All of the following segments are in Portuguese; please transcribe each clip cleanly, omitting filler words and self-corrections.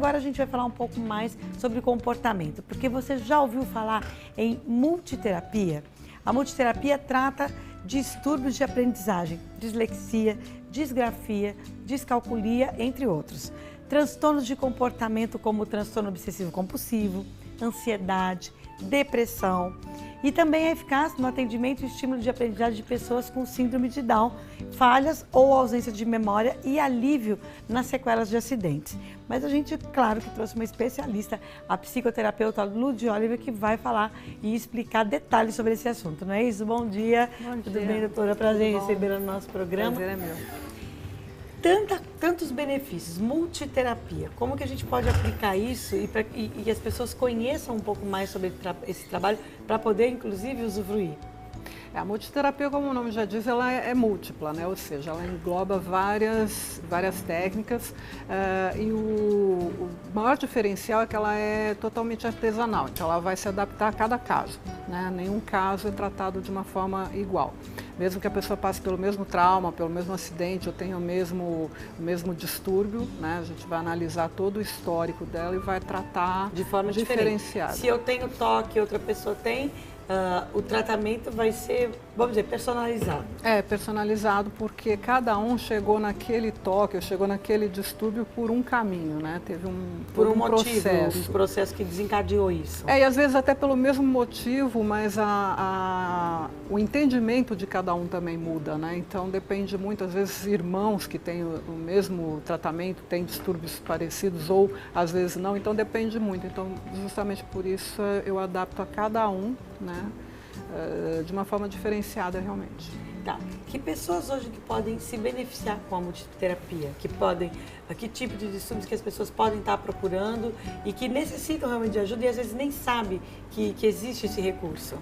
agora a gente vai falar um pouco mais sobre comportamento, porque você já ouviu falar em multiterapia? A multiterapia trata distúrbios de aprendizagem, dislexia, disgrafia, descalculia, entre outros. Transtornos de comportamento como transtorno obsessivo-compulsivo, ansiedade, depressão. E também é eficaz no atendimento e estímulo de aprendizagem de pessoas com síndrome de Down, falhas ou ausência de memória e alívio nas sequelas de acidentes. Mas a gente, claro, que trouxe uma especialista, a psicoterapeuta Lud Oliver, que vai falar e explicar detalhes sobre esse assunto, não é isso? Bom dia. Bom dia. Tudo bem, doutora? Prazer em recebê-la no nosso programa. Prazer é meu. Tantos benefícios, multiterapia, como que a gente pode aplicar isso e as pessoas conheçam um pouco mais sobre esse trabalho para poder, inclusive, usufruir? A multiterapia, como o nome já diz, ela é múltipla, né? Ou seja, ela engloba várias técnicas e o maior diferencial é que ela é totalmente artesanal, então ela vai se adaptar a cada caso, né? Nenhum caso é tratado de uma forma igual. Mesmo que a pessoa passe pelo mesmo trauma, pelo mesmo acidente ou tenha o mesmo distúrbio, né? A gente vai analisar todo o histórico dela e vai tratar de forma diferenciada. Se eu tenho toque e outra pessoa tem, o tratamento vai ser, vamos dizer, personalizado. É, personalizado porque cada um chegou naquele toque, ou chegou naquele distúrbio por um caminho, né? Teve um motivo, processo. Um processo que desencadeou isso. E às vezes até pelo mesmo motivo, mas o entendimento de cada um também muda, né? Então depende muito, às vezes irmãos que têm o mesmo tratamento, têm distúrbios parecidos ou às vezes não, então depende muito. Então justamente por isso eu adapto a cada um, né? De uma forma diferenciada realmente. Tá. Que pessoas hoje que podem se beneficiar com a multiterapia? Que tipo de distúrbios que as pessoas podem estar procurando e que necessitam realmente de ajuda e às vezes nem sabem que existe esse recurso?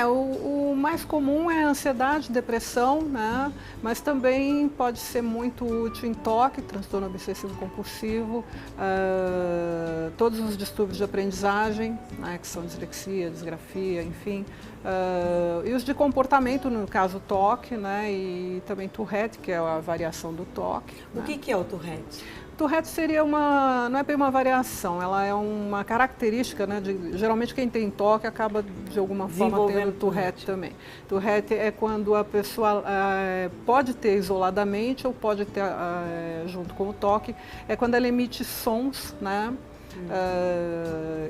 O mais comum é a ansiedade, depressão, né? Mas também pode ser muito útil em toque, transtorno obsessivo compulsivo, todos os distúrbios de aprendizagem, né? Que são dislexia, disgrafia, enfim. E os de comportamento, no caso toque, né? E também Tourette, que é a variação do toque. O que é o Tourette? Tourette seria não é bem uma variação, ela é uma característica, né? Geralmente quem tem toque acaba de alguma forma tendo Tourette também. Tourette é quando a pessoa pode ter isoladamente ou pode ter junto com o toque, é quando ela emite sons, né?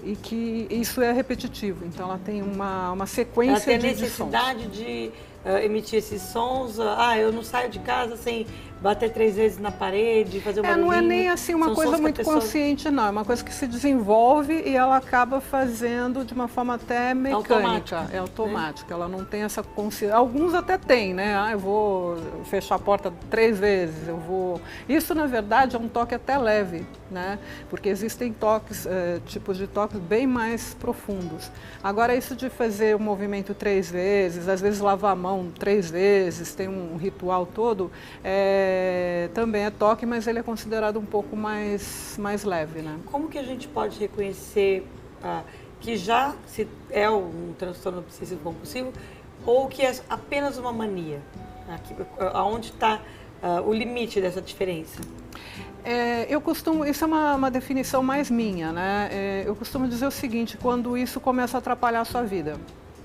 E que isso é repetitivo, então ela tem uma sequência de sons. Ela tem necessidade de emitir esses sons, eu não saio de casa sem bater 3 vezes na parede, fazer uma não é nem assim uma coisa muito consciente, não. É uma coisa que se desenvolve e ela acaba fazendo de uma forma até mecânica. É automática. Ela não tem essa consciência. Alguns até têm, né? Eu vou fechar a porta 3 vezes, Isso, na verdade, é um toque até leve, né? Porque existem toques, tipos de toques bem mais profundos. Agora, isso de fazer o movimento 3 vezes, às vezes lavar a mão 3 vezes, tem um ritual todo, também é toque, mas ele é considerado um pouco mais leve, né? Como que a gente pode reconhecer que já é um transtorno obsessivo compulsivo ou que é apenas uma mania? Aonde está o limite dessa diferença? Isso é uma definição mais minha, né? Eu costumo dizer o seguinte, quando isso começa a atrapalhar a sua vida.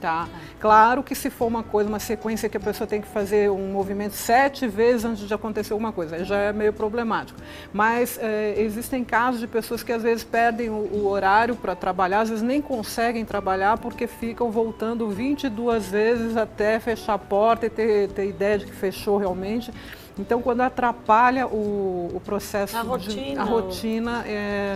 Tá? Claro que se for uma sequência que a pessoa tem que fazer um movimento 7 vezes antes de acontecer alguma coisa, aí já é meio problemático. Mas existem casos de pessoas que às vezes perdem o horário para trabalhar, às vezes nem conseguem trabalhar porque ficam voltando 22 vezes até fechar a porta e ter ideia de que fechou realmente. Então, quando atrapalha o processo, a rotina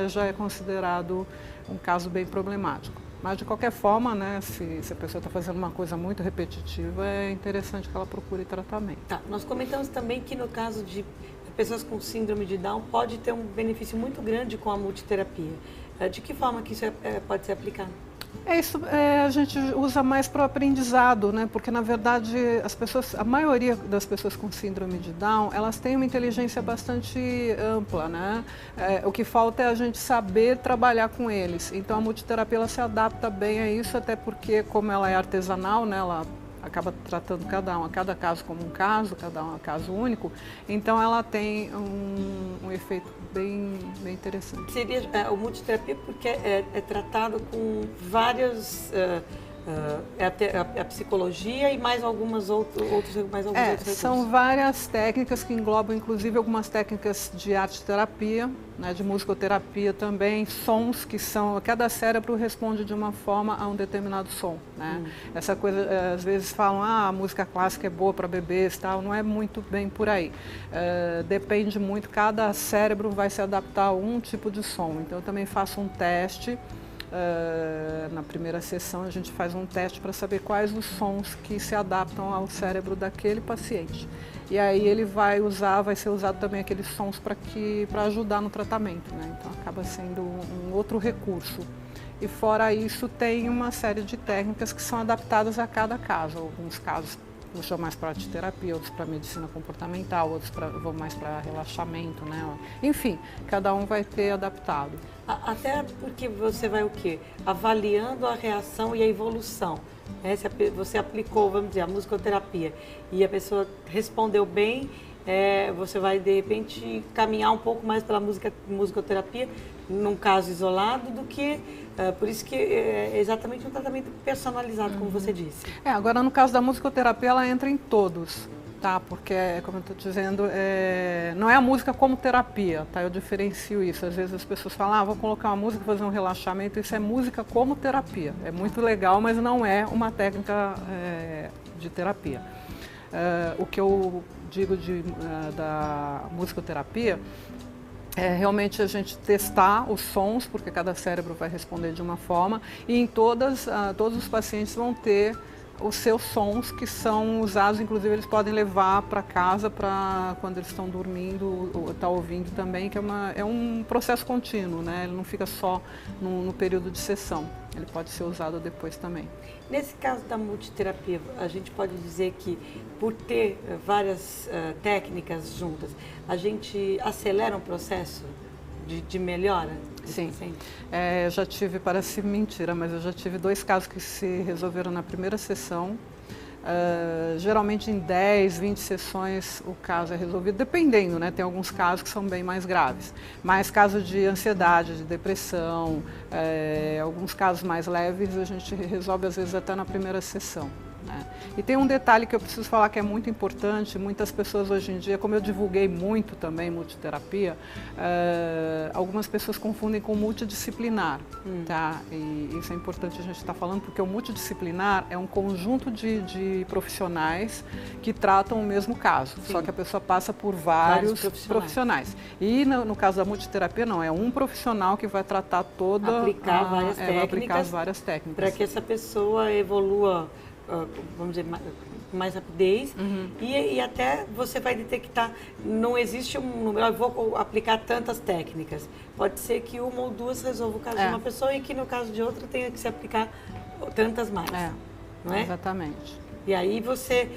já é considerado um caso bem problemático. Mas, de qualquer forma, né, se a pessoa está fazendo uma coisa muito repetitiva, é interessante que ela procure tratamento. Tá. Nós comentamos também que no caso de pessoas com síndrome de Down, pode ter um benefício muito grande com a multiterapia. De que forma que isso pode ser aplicado? A gente usa mais para o aprendizado, né? Porque na verdade a maioria das pessoas com síndrome de Down, elas têm uma inteligência bastante ampla, né? O que falta é a gente saber trabalhar com eles. Então a multiterapia ela se adapta bem a isso, até porque como ela é artesanal, né? Ela acaba tratando cada caso como um caso, cada um é um caso único, então ela tem um efeito bem interessante. Seria o multiterapia porque é tratado com vários... a psicologia e mais alguns outros recursos. São várias técnicas que englobam, inclusive, algumas técnicas de arte-terapia, né, de musicoterapia também, sons que são... Cada cérebro responde de uma forma a um determinado som, né? Essa coisa, às vezes falam, a música clássica é boa para bebês, tal, não é muito bem por aí. Depende muito, cada cérebro vai se adaptar a um tipo de som. Então, eu também faço um teste. Na primeira sessão a gente faz um teste para saber quais os sons que se adaptam ao cérebro daquele paciente. E aí ele vai ser usado também aqueles sons para ajudar no tratamento, né? Então acaba sendo um outro recurso. E fora isso tem uma série de técnicas que são adaptadas a cada caso. Alguns casos puxam mais para arte-terapia, outros para medicina comportamental, outros vão mais para relaxamento, né? Enfim, cada um vai ter adaptado. Até porque você vai o quê? Avaliando a reação e a evolução. Né? Se você aplicou, vamos dizer, a musicoterapia e a pessoa respondeu bem, você vai, de repente, caminhar um pouco mais pela musicoterapia, num caso isolado, do que... por isso que é exatamente um tratamento personalizado, como você disse. Agora, no caso da musicoterapia, ela entra em todos. Tá, porque, como eu estou dizendo, não é a música como terapia, tá? Eu diferencio isso. Às vezes as pessoas falam, vou colocar uma música, fazer um relaxamento, isso é música como terapia. É muito legal, mas não é uma técnica de terapia. O que eu digo da musicoterapia é realmente a gente testar os sons, porque cada cérebro vai responder de uma forma, e em todos os pacientes vão ter os seus sons que são usados, inclusive eles podem levar para casa para quando eles estão dormindo ou estar ouvindo também, que é um processo contínuo, né? Ele não fica só no período de sessão, ele pode ser usado depois também. Nesse caso da multiterapia, a gente pode dizer que por ter várias técnicas juntas, a gente acelera um processo de melhora? Sim, eu já tive, parece mentira, mas eu já tive 2 casos que se resolveram na primeira sessão. Geralmente em 10, 20 sessões o caso é resolvido, dependendo, né? Tem alguns casos que são bem mais graves. Mas casos de ansiedade, de depressão, alguns casos mais leves a gente resolve às vezes até na primeira sessão. Né? E tem um detalhe que eu preciso falar que é muito importante, muitas pessoas hoje em dia, como eu divulguei muito também multiterapia, algumas pessoas confundem com multidisciplinar, tá? E isso é importante a gente estar falando, porque o multidisciplinar é um conjunto de profissionais que tratam o mesmo caso, só que a pessoa passa por vários profissionais. E no caso da multiterapia não, é um profissional que vai tratar aplicar várias técnicas para que essa pessoa evolua, vamos dizer, mais rapidez, e até você vai detectar, não existe um número, eu vou aplicar tantas técnicas. Pode ser que uma ou duas resolva o caso de uma pessoa e que no caso de outra tenha que se aplicar tantas mais. Não é? Exatamente. E aí você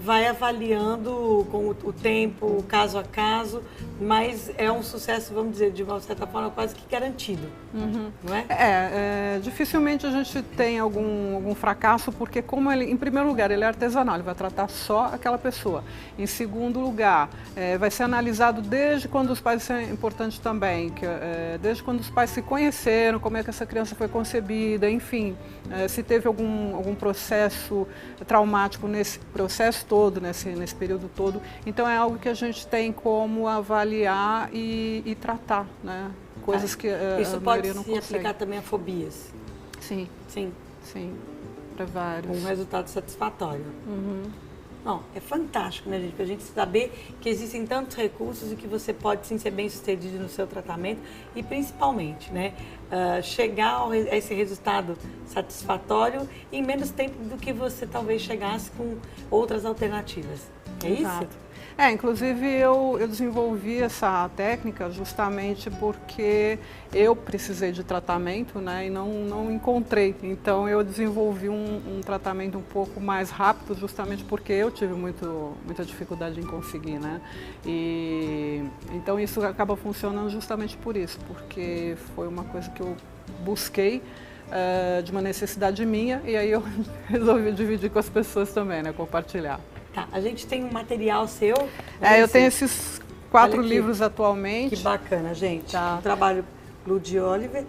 vai avaliando com o tempo, caso a caso, mas é um sucesso, vamos dizer, de uma certa forma quase que garantido, não é? Dificilmente a gente tem algum fracasso, porque como ele, em primeiro lugar, ele é artesanal, ele vai tratar só aquela pessoa. Em segundo lugar, vai ser analisado desde quando os pais, isso é importante também, desde quando os pais se conheceram, como é que essa criança foi concebida, enfim, se teve algum processo traumático nesse processo todo, nesse período todo. Então é algo que a gente tem como avaliar e tratar, né? Coisas que isso a pode não se consegue. aplicar também a fobias. Sim, para vários. Com resultado satisfatório. Não, é fantástico, né, gente? Para a gente saber que existem tantos recursos e que você pode sim ser bem sucedido no seu tratamento e principalmente, né, chegar a esse resultado satisfatório em menos tempo do que você talvez chegasse com outras alternativas. É Exato. isso? Inclusive eu desenvolvi essa técnica justamente porque eu precisei de tratamento, né, e não encontrei. Então eu desenvolvi um tratamento um pouco mais rápido, justamente porque eu tive muita dificuldade em conseguir, né? E então isso acaba funcionando justamente por isso, porque foi uma coisa que eu busquei de uma necessidade minha, e aí eu resolvi dividir com as pessoas também, né, compartilhar. Tá, a gente tem um material seu. Eu tenho esses 4 livros atualmente. Que bacana, gente. Tá. Um trabalho Ludi Oliver,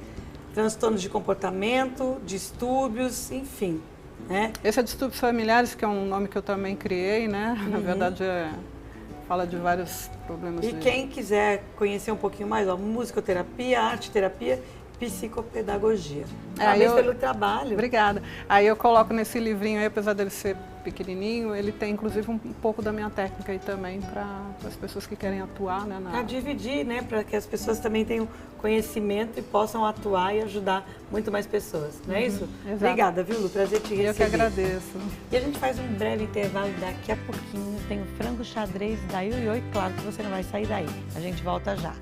transtornos de comportamento, distúrbios, enfim. Né? Esse é Distúrbios Familiares, que é um nome que eu também criei, né? Na verdade, fala de vários problemas. E quem quiser conhecer um pouquinho mais, ó, musicoterapia, arte-terapia, psicopedagogia. Parabéns pelo trabalho. Obrigada. Aí eu coloco nesse livrinho aí, apesar dele ser pequenininho, ele tem inclusive um pouco da minha técnica aí também para as pessoas que querem atuar, né? Para dividir, né? Para que as pessoas também tenham conhecimento e possam atuar e ajudar muito mais pessoas, não é isso? Exato. Obrigada, viu, Lu? Prazer te receber. Eu que agradeço. E a gente faz um breve intervalo e daqui a pouquinho tem o frango xadrez da Ioioi, claro que você não vai sair daí. A gente volta já.